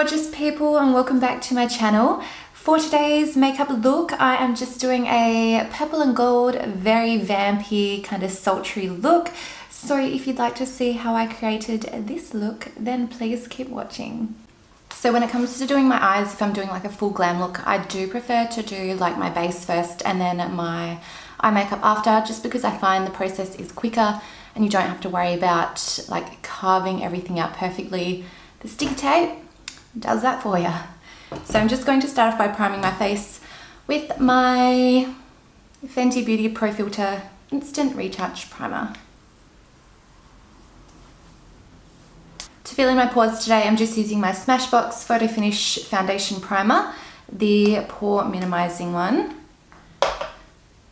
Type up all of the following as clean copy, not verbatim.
gorgeous people, and welcome back to my channel. For today's makeup look, I am just doing a purple and gold, very vampy kind of sultry look. So if you'd like to see how I created this look, then please keep watching. So when it comes to doing my eyes, if I'm doing like a full glam look, I do prefer to do like my base first and then my eye makeup after, just because I find the process is quicker and you don't have to worry about like carving everything out perfectly. The sticky tape does that for you. So I'm just going to start off by priming my face with my Fenty Beauty Pro Filter Instant Retouch Primer. To fill in my pores today, I'm just using my Smashbox Photo Finish Foundation Primer, the pore minimizing one.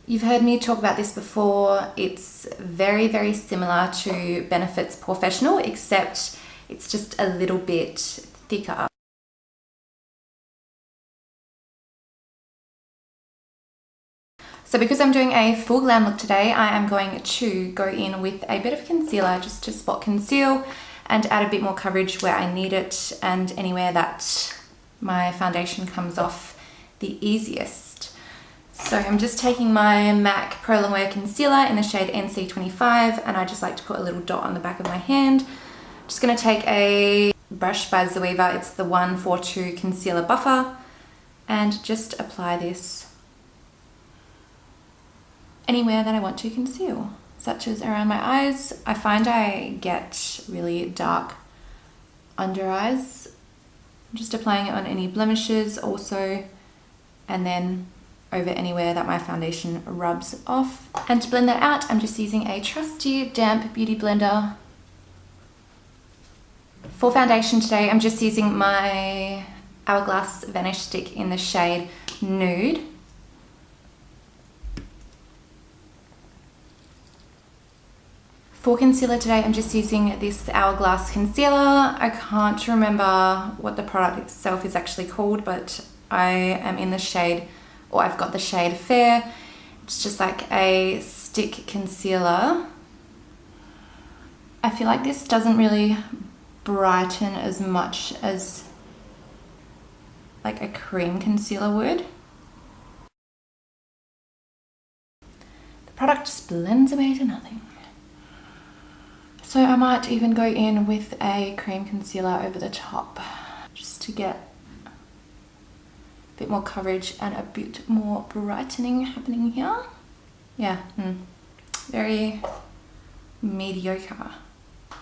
You've heard me talk about this before. It's very, very similar to Benefit's Professional, except it's just a little bit thicker. So because I'm doing a full glam look today, I am going to go in with a bit of concealer just to spot conceal and add a bit more coverage where I need it and anywhere that my foundation comes off the easiest. So I'm just taking my MAC Pro Longwear Concealer in the shade NC25, and I just like to put a little dot on the back of my hand. I'm just going to take a brush by Zoeva, it's the 142 Concealer Buffer, and just apply this anywhere that I want to conceal, such as around my eyes. I find I get really dark under eyes. I'm just applying it on any blemishes also, and then over anywhere that my foundation rubs off. And to blend that out, I'm just using a trusty damp beauty blender. For foundation today, I'm just using my Hourglass Vanish Stick in the shade Nude. For concealer today, I'm just using this Hourglass concealer. I can't remember what the product itself is actually called, but I am in the shade, or I've got the shade Fair. It's just like a stick concealer. I feel like this doesn't really brighten as much as like a cream concealer would. The product just blends away to nothing. So I might even go in with a cream concealer over the top just to get a bit more coverage and a bit more brightening happening here. Yeah, very mediocre.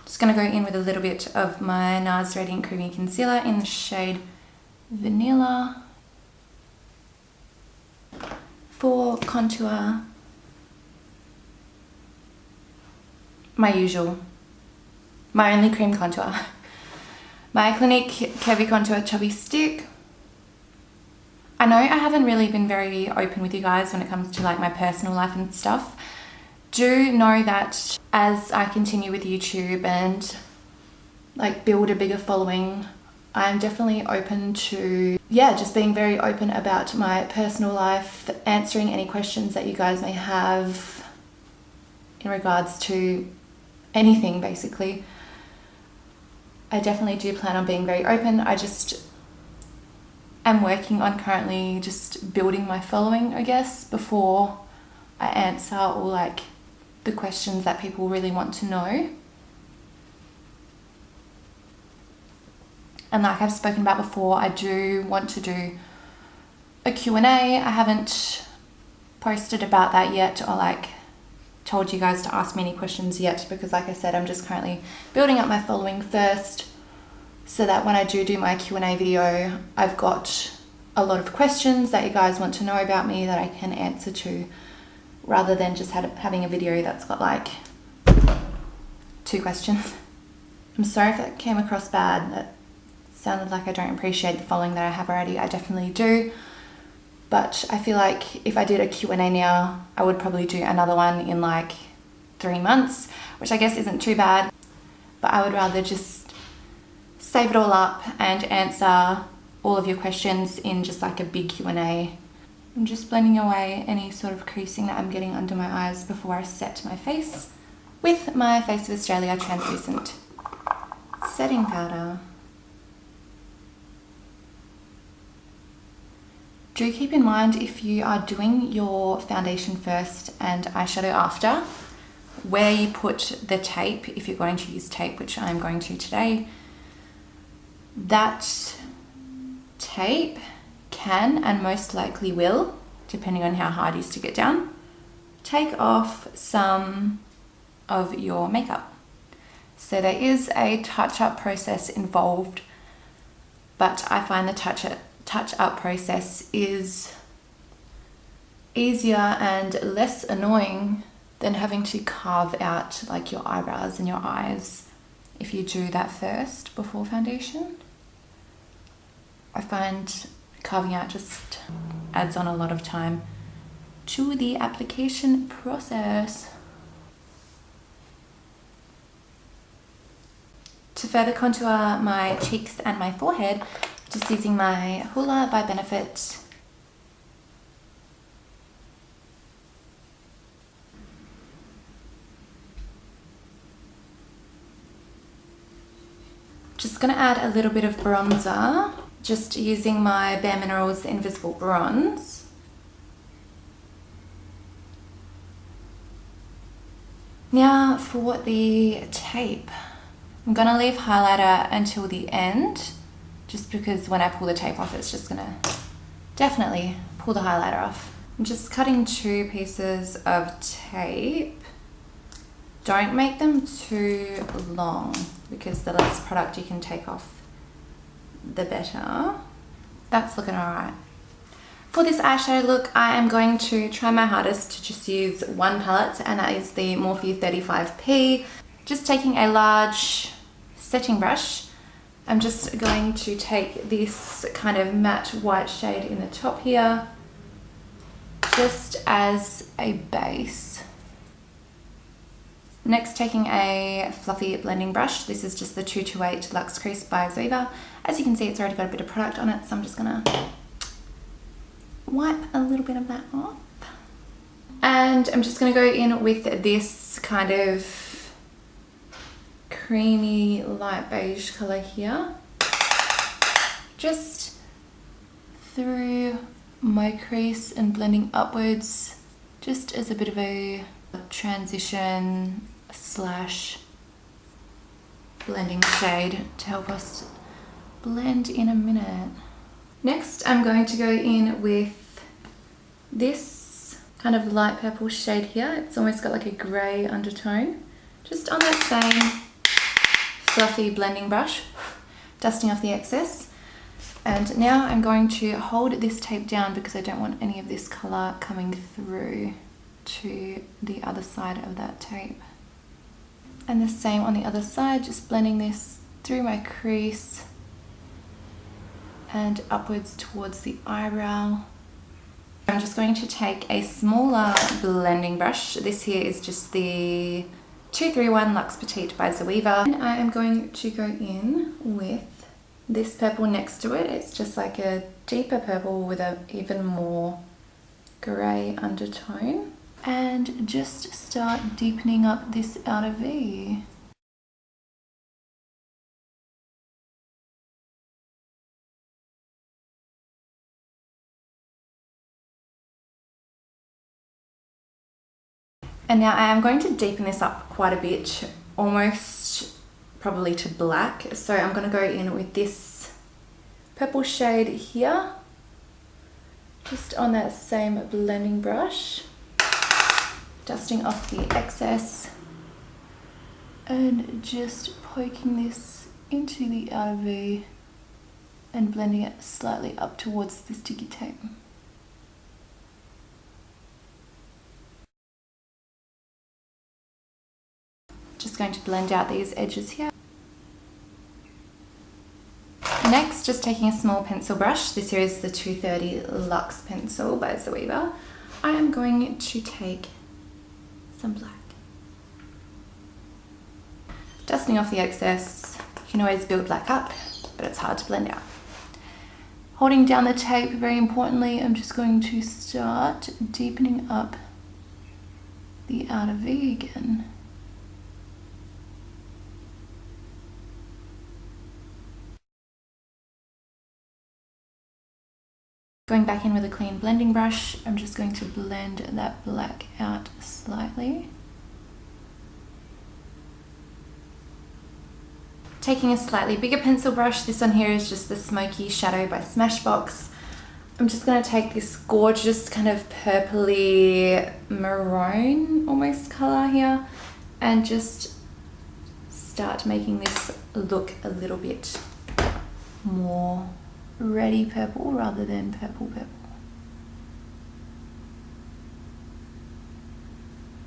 Just gonna go in with a little bit of my NARS Radiant Creamy Concealer in the shade Vanilla. For contour, my only cream contour, my Clinique Curvy Contour Chubby Stick. I know I haven't really been very open with you guys when it comes to like my personal life and stuff. Do know that as I continue with YouTube and like build a bigger following, I'm definitely open to, just being very open about my personal life, answering any questions that you guys may have in regards to anything basically. I definitely do plan on being very open. I just am working on currently just building my following, I guess, before I answer all like the questions that people really want to know. And like I've spoken about before, I do want to do a Q&A. I haven't posted about that yet or like told you guys to ask me any questions yet, because like I said, I'm just currently building up my following first, so that when I do my Q&A video, I've got a lot of questions that you guys want to know about me that I can answer to, rather than just having a video that's got like 2 questions. I'm sorry if that came across bad. That sounded like I don't appreciate the following that I have already. I definitely do. But I feel like if I did a Q&A now, I would probably do another one in like 3 months, which I guess isn't too bad. But I would rather just save it all up and answer all of your questions in just like a big Q&A. I'm just blending away any sort of creasing that I'm getting under my eyes before I set my face with my Face of Australia Translucent Setting Powder. Do keep in mind, if you are doing your foundation first and eyeshadow after, where you put the tape, if you're going to use tape, which I'm going to today, that tape can and most likely will, depending on how hard you stick it down, take off some of your makeup. So there is a touch-up process involved, but I find the touch-up process is easier and less annoying than having to carve out like your eyebrows and your eyes if you do that first before foundation. I find carving out just adds on a lot of time to the application process. To further contour my cheeks and my forehead, just using my Hoola by Benefit just going to add a little bit of bronzer, just using my Bare Minerals Invisible Bronze. Now for the tape, I'm going to leave highlighter until the end, just because when I pull the tape off, it's just going to definitely pull the highlighter off. I'm just cutting 2 pieces of tape. Don't make them too long, because the less product you can take off, the better. That's looking alright. For this eyeshadow look, I am going to try my hardest to just use one palette, and that is the Morphe 35P. Just taking a large setting brush, I'm just going to take this kind of matte white shade in the top here, just as a base. Next, taking a fluffy blending brush. This is just the 228 Luxe Crease by Zoeva. As you can see, it's already got a bit of product on it, so I'm just gonna wipe a little bit of that off. And I'm just gonna go in with this kind of creamy light beige color here, just through my crease and blending upwards, just as a bit of a transition slash blending shade to help us blend in a minute. Next, I'm going to go in with this kind of light purple shade here. It's almost got like a grey undertone, just on that same fluffy blending brush, dusting off the excess. And now I'm going to hold this tape down because I don't want any of this colour coming through to the other side of that tape. And the same on the other side, just blending this through my crease and upwards towards the eyebrow. I'm just going to take a smaller blending brush. This here is just the 231 Luxe Petite by Zoeva. And I am going to go in with this purple next to it. It's just like a deeper purple with an even more grey undertone. And just start deepening up this outer V. And now I am going to deepen this up quite a bit, almost probably to black. So I'm going to go in with this purple shade here, just on that same blending brush, dusting off the excess and just poking this into the outer V and blending it slightly up towards the sticky tape. Just going to blend out these edges here. Next, just taking a small pencil brush. This here is the 230 Luxe pencil by Zoeva. I am going to take some black. Dusting off the excess. You can always build black up, but it's hard to blend out. Holding down the tape, very importantly, I'm just going to start deepening up the outer V again. Going back in with a clean blending brush, I'm just going to blend that black out slightly. Taking a slightly bigger pencil brush, this one here is just the Smoky Shadow by Smashbox. I'm just going to take this gorgeous kind of purpley maroon almost colour here and just start making this look a little bit more reddy purple rather than purple.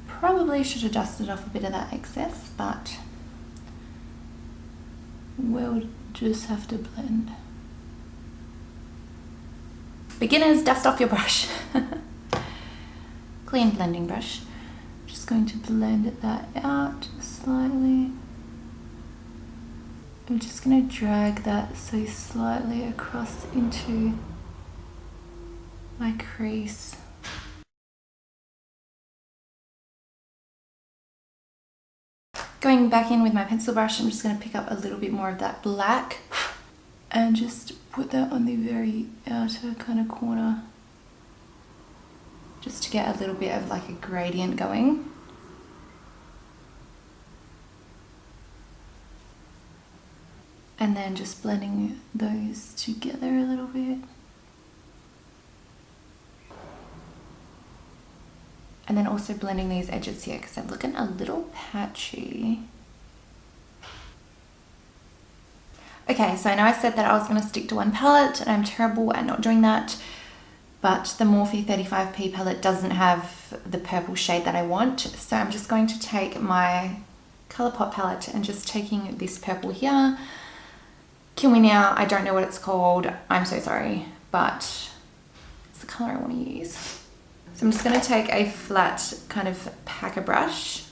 Probably should have dusted off a bit of that excess, but we'll just have to blend. Beginners, dust off your brush. Clean blending brush. Just going to blend that out slightly. I'm just going to drag that so slightly across into my crease. Going back in with my pencil brush, I'm just going to pick up a little bit more of that black and just put that on the very outer kind of corner, just to get a little bit of like a gradient going. And then just blending those together a little bit. And then also blending these edges here because they're looking a little patchy. Okay, so I know I said that I was going to stick to one palette and I'm terrible at not doing that, but the Morphe 35p palette doesn't have the purple shade that I want. So I'm just going to take my Colourpop palette and just taking this purple here. Kill me now, I don't know what it's called, I'm so sorry, but it's the colour I want to use. So I'm just going to take a flat kind of packer brush.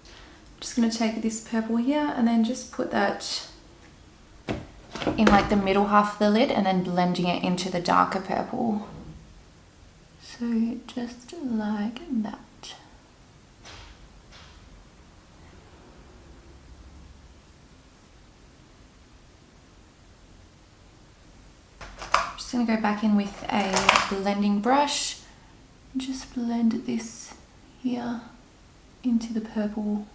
I'm just going to take this purple here and then just put that in like the middle half of the lid and then blending it into the darker purple. So just like that. Just going to go back in with a blending brush and just blend this here into the purple,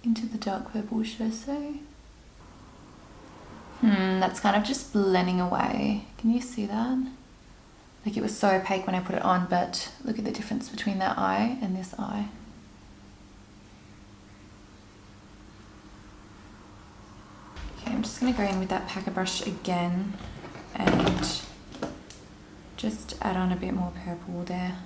into the dark purple, should I say. That's kind of just blending away. Can you see that? Like it was so opaque when I put it on, but look at the difference between that eye and this eye. Okay, I'm just going to go in with that packer brush again and just add on a bit more purple there.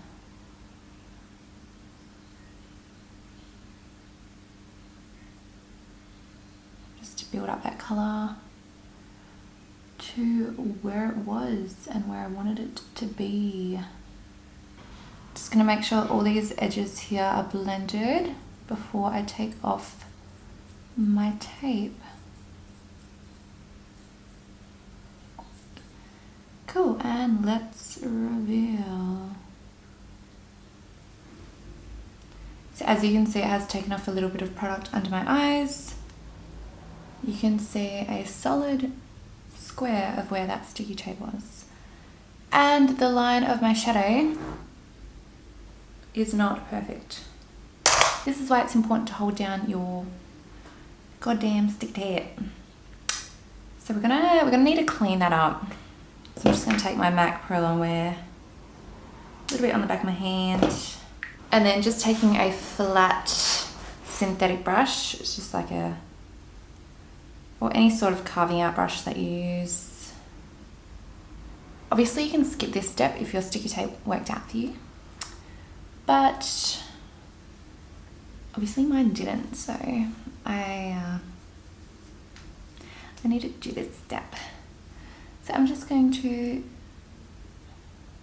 Just to build up that colour to where it was and where I wanted it to be. Just going to make sure all these edges here are blended before I take off my tape. Cool, and let's reveal. So as you can see, it has taken off a little bit of product under my eyes. You can see a solid square of where that sticky tape was. And the line of my shadow is not perfect. This is why it's important to hold down your goddamn stick tape. So we're gonna need to clean that up. So I'm just going to take my MAC Pro Longwear, a little bit on the back of my hand, and then just taking a flat synthetic brush. It's just like a, or any sort of carving out brush that you use. Obviously you can skip this step if your sticky tape worked out for you, but obviously mine didn't, so I need to do this step. So I'm just going to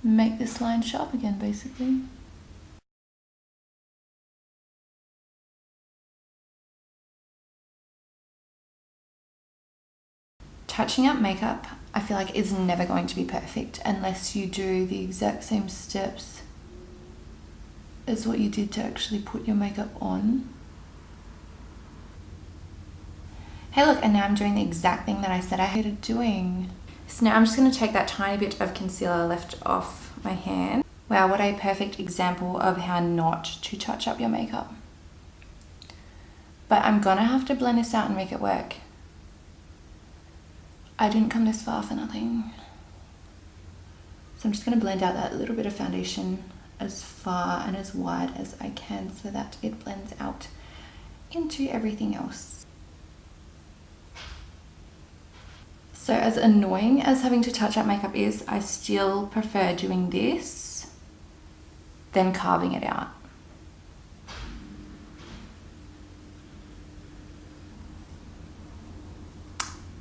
make this line sharp again, basically. Touching up makeup, I feel like is never going to be perfect unless you do the exact same steps as what you did to actually put your makeup on. Hey look, and now I'm doing the exact thing that I said I hated doing. So now I'm just going to take that tiny bit of concealer left off my hand. Wow, what a perfect example of how not to touch up your makeup. But I'm going to have to blend this out and make it work. I didn't come this far for nothing. So I'm just going to blend out that little bit of foundation as far and as wide as I can so that it blends out into everything else. So as annoying as having to touch up makeup is, I still prefer doing this than carving it out.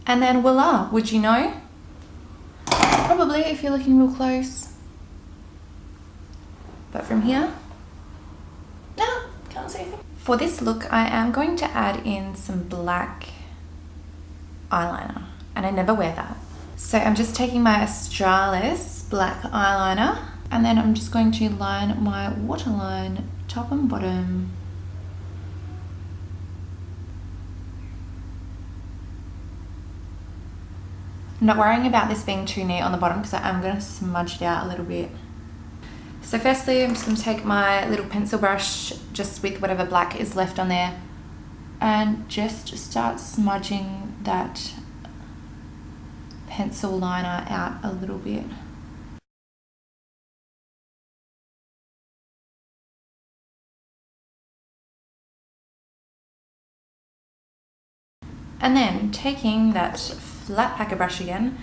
And then voila, would you know? Probably if you're looking real close. But from here, no, can't see anything. For this look, I am going to add in some black eyeliner. And I never wear that. So I'm just taking my Australis black eyeliner and then I'm just going to line my waterline top and bottom. I'm not worrying about this being too neat on the bottom because I am going to smudge it out a little bit. So firstly, I'm just going to take my little pencil brush just with whatever black is left on there and just start smudging that pencil liner out a little bit. And then taking that flat packer brush again,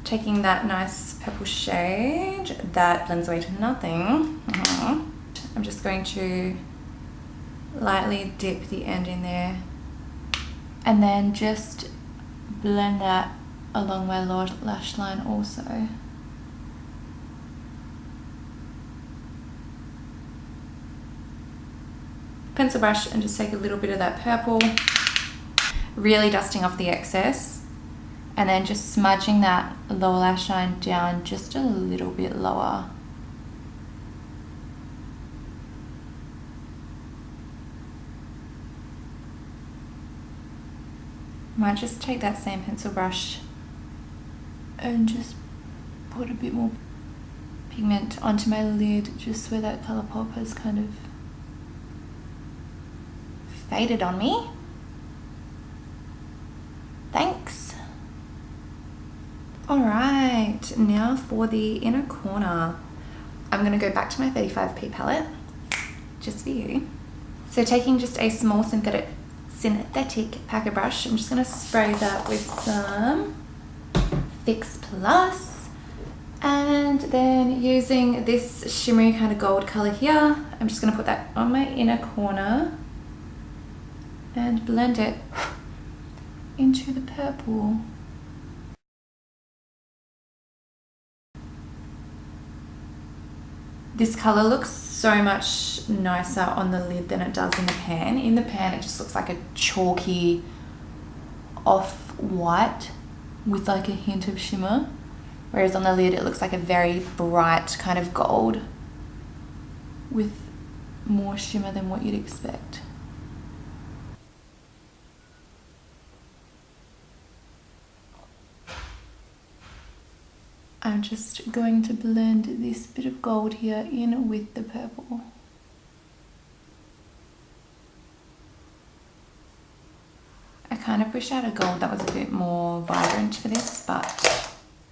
taking that nice purple shade that blends away to nothing. I'm just going to lightly dip the end in there and then just blend that along my lash line also. Pencil brush and just take a little bit of that purple, really dusting off the excess and then just smudging that lower lash line down just a little bit lower. Might just take that same pencil brush and just put a bit more pigment onto my lid just where that Colourpop has kind of faded on me. Thanks. Alright, now for the inner corner. I'm going to go back to my 35p palette, just for you. So taking just a small synthetic packer brush, I'm just going to spray that with some Fix Plus, and then using this shimmery kind of gold color here, I'm just going to put that on my inner corner and blend it into the purple. This color looks so much nicer on the lid than it does in the pan. In the pan it just looks like a chalky off-white with like a hint of shimmer, whereas on the lid it looks like a very bright kind of gold with more shimmer than what you'd expect. I'm just going to blend this bit of gold here in with the purple. I kind of wish I had a gold that was a bit more vibrant for this, but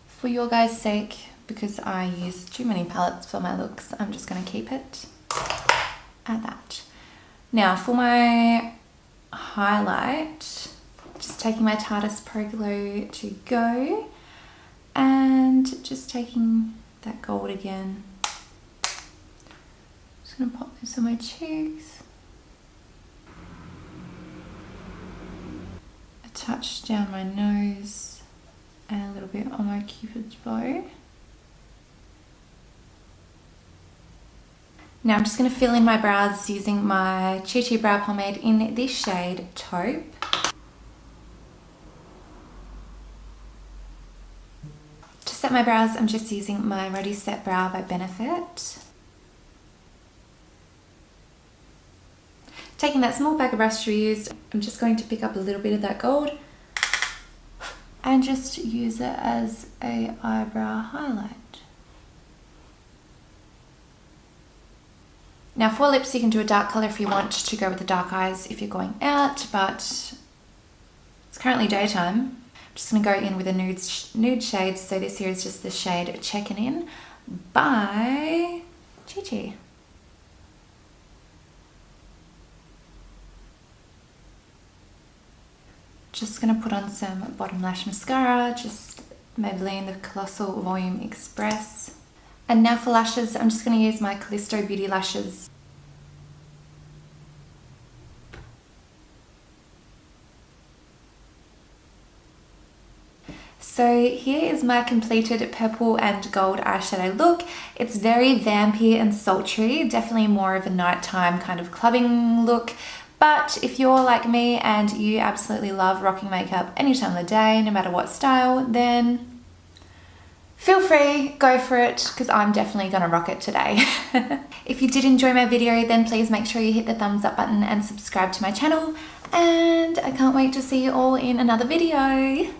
for your guys' sake, because I use too many palettes for my looks, I'm just going to keep it at that. Now for my highlight, just taking my Tarte Pro Glow to go. And just taking that gold again. Just gonna pop this on my cheeks. A touch down my nose and a little bit on my Cupid's bow. Now I'm just gonna fill in my brows using my Chi Chi Brow Pomade in this shade Taupe. To set my brows, I'm just using my Ready Set Brow by Benefit. Taking that small packer brush we used, I'm just going to pick up a little bit of that gold and just use it as a eyebrow highlight. Now for lips, you can do a dark color if you want to go with the dark eyes if you're going out, but it's currently daytime. I'm just going to go in with a nude shade. So this here is just the shade Checking In by Chi Chi. Just going to put on some bottom lash mascara, just Maybelline the Colossal Volume Express. And now for lashes, I'm just going to use my Callisto Beauty lashes. So here is my completed purple and gold eyeshadow look. It's very vampy and sultry, definitely more of a nighttime kind of clubbing look. But if you're like me and you absolutely love rocking makeup any time of the day, no matter what style, then feel free, go for it, because I'm definitely gonna rock it today. If you did enjoy my video, then please make sure you hit the thumbs up button and subscribe to my channel. And I can't wait to see you all in another video.